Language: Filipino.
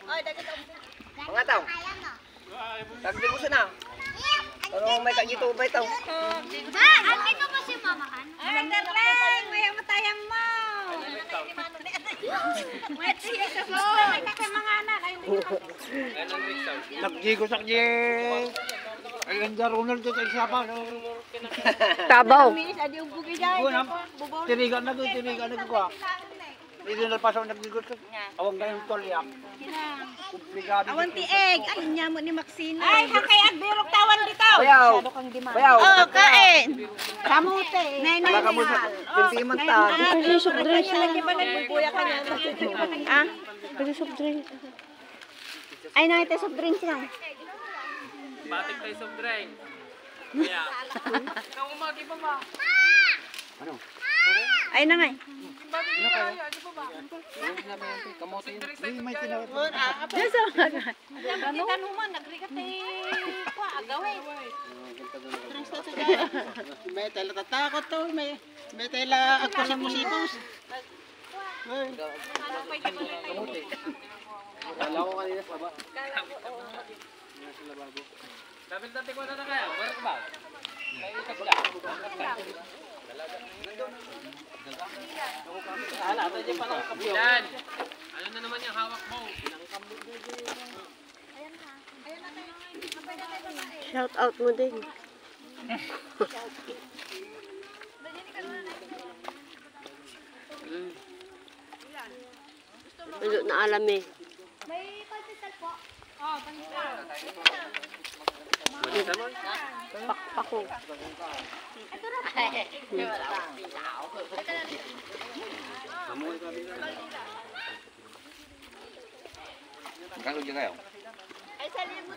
Mga tao. Tagdi ko sana. Pero may kagito ba ito? Ba, ate ko ba si mama kan? Underline, may matayang mo. May tiyak ka po. May mga anak. Nagjigo sa kje. Ay, ang Ronald ito sa pa. Tabaw. Tirigan na ko. Hindi na pasok nagjigo sa. Awang ganyan tolyak. Komplikado. Awan ti egg. Ay, niya mo ni Maxine. Ay, hakay at birok tawan dito. Bayaw. Bayaw. Oh, kain. Kamote. Nay, nay, Wala ka mo sa sentimental. Pwede soft drink. Nagbubuya ka niya. Ah? Pwede soft drink. Ay, nakita soft drink siya. Batik tayo soft drink. Kaya. Kung umagi pa ba? Ay, na nga. May tinawag. Diyan sa mga. Kita naman, nagrigat kwa, agawin. May tela tatakot to. May tela agpasipos-ipos. Wala ko kanina sa baba. Dapat dati ko na kaya. Work ba? May ikas ka. Ito dyan pala. Kapilan. Ano na naman yung hawak mo? Shout out mo din. Wala na alam eh. May pandesal po. Pakpako. Kalo dyan kayo? Ay, sa limot.